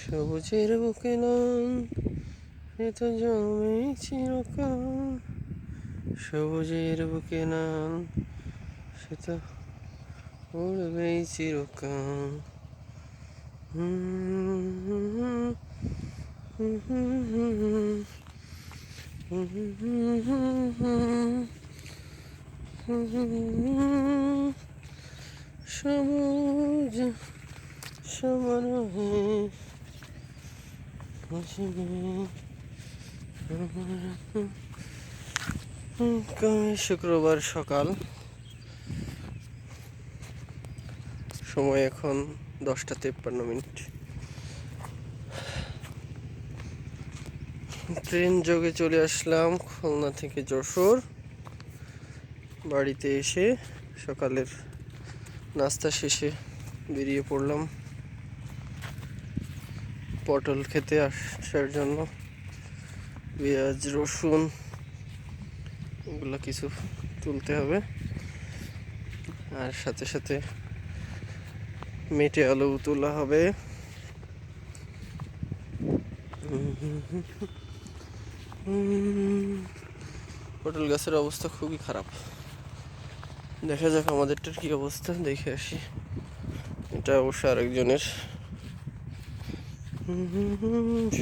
সবুজের বুকে লাল, এ তো জন্মে চিরকাল। সবুজের বুকে লাল, সে তো উড়বেই চিরকাল। সবুজ সমারোহে শুক্রবার সকাল, সময় এখন 10:53। ট্রেন যোগে চলে আসলাম খুলনা থেকে যশোর। বাড়িতে এসে সকালের নাস্তা শেষে বেরিয়ে পড়লাম পটল খেতে আসার জন্য। পেঁয়াজ, রসুন এগুলো কিছু তুলতে হবে, আর সাথে সাথে মেটে আলু তোলা হবে। পটল গাছের অবস্থা খুবই খারাপ। দেখা যাক আমাদেরটার কি অবস্থা, দেখে আসি। এটা অবশ্য আরেকজনের।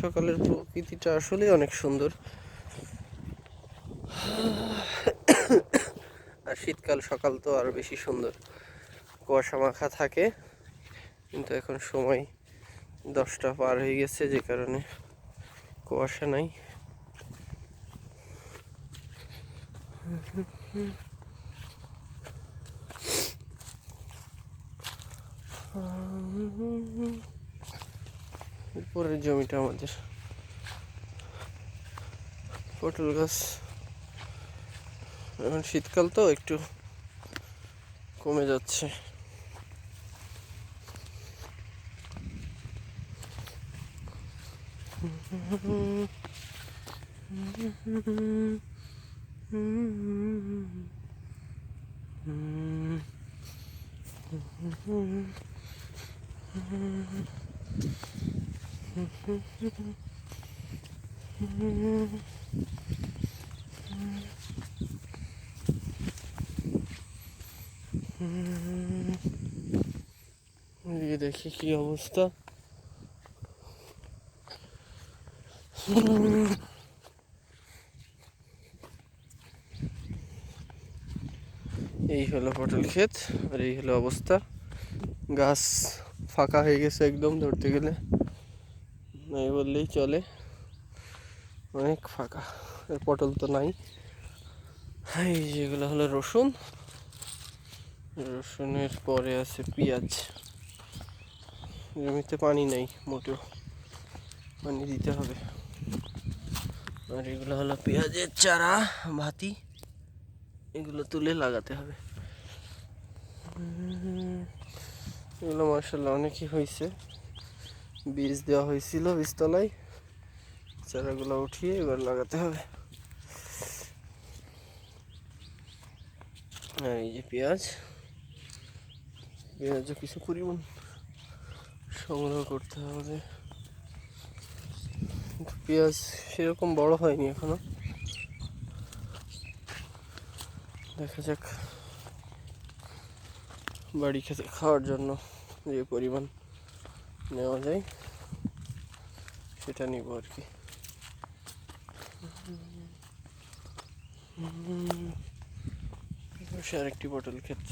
সকালের প্রকৃতিটা আসলে অনেক সুন্দর। আর শীতকাল সকাল তো আরো বেশি সুন্দর, কুয়াশা মাখা থাকে। কিন্তু এখন সময় 10টা পার হয়ে গেছে, যে কারণে কুয়াশা নাই। উপরের জমিটা আমাদের পটল গাছ। এখন শীতকাল তো একটু কমে যাচ্ছে। দেখি কি অবস্থা। এই হলো পটল ক্ষেত, আর এই হলো অবস্থা। গাছ ফাঁকা হয়ে গেছে একদম, ধরতে গেলে নাই বললেই চলে, অনেক ফাঁকা। পটল তো নাই। এই যেগুলো হলো রসুন, রসুনের পরে আছে পেঁয়াজ। জমিতে পানি নাই মোটেও, পানি দিতে হবে। আর এগুলো হলো পেঁয়াজের চারা, ভাতি, এগুলো তুলে লাগাতে হবে। এগুলো মার্শাল্লাহ অনেকই হয়েছে। বীজ দেওয়া হয়েছিল বীজতলায়, চারাগুলো উঠিয়ে এবার লাগাতে হবে। আর এই যে পেঁয়াজ, পেঁয়াজও কিছু পরিমাণ সংগ্রহ করতে হবে। পেঁয়াজ সেরকম বড় হয়নি এখনো, দেখা যাক। বাড়ি খেতে খাওয়ার জন্য যে পরিমাণ নেওয়া যায় সেটা নিব আর কি। আরেকটি পটল ক্ষেত,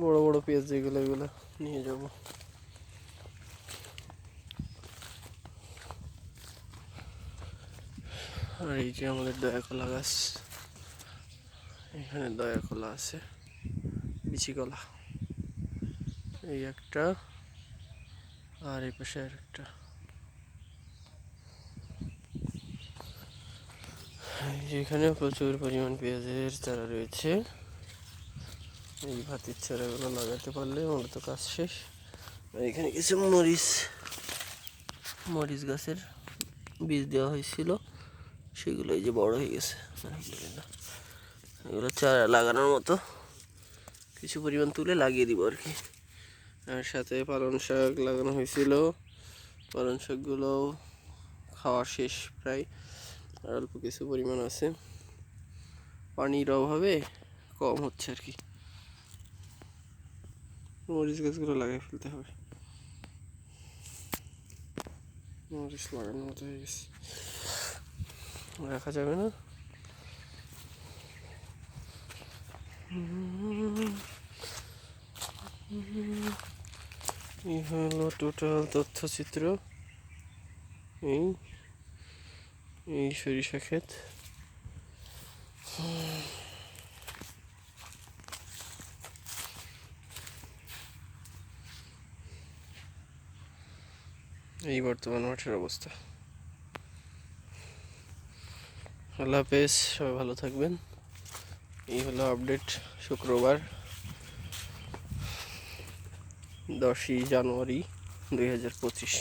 বড় বড় পেঁয়াজ যেগুলো, এগুলো নিয়ে যাব। আর এই যে আমাদের দয়াকলা গাছ, এখানে দয়াকলা আছে, বিচি কলা, এই একটা, আর এই পাশে আর একটা। এখানে প্রচুর পরিমাণ পেঁয়াজের চারা রয়েছে। এই ভাতির চারাগুলো লাগাতে পারলে মূলত কাজ শেষ। আর এখানে কিছু মরিচ গাছের বীজ দেওয়া হয়েছিল, সেগুলো এই যে বড় হয়ে গেছে। আলহামদুলিল্লাহ, এগুলো চারা লাগানোর মতো, কিছু পরিমাণ তুলে লাগিয়ে দিব আর কি। আর সাথে পালং শাক লাগানো হয়েছিল, পালং শাকগুলো খাওয়া শেষ প্রায়, আর অল্প কিছু পরিমাণ আছে, পানির অভাবে কম হচ্ছে আর কি। মরিচ গাছগুলো লাগিয়ে ফেলতে হবে, মরিচ লাগানোর মতো হয়ে গেছে, রাখা যাবে না। এই হলো টোটাল তথ্যচিত্র। এই এই সরিষা ক্ষেত। এই বর্তমান মাঠের অবস্থা। আল্লাহ হাফেজ, সবাই ভালো থাকবেন। এই হলো আপডেট শুক্রবার 10ই জানুয়ারি 2025।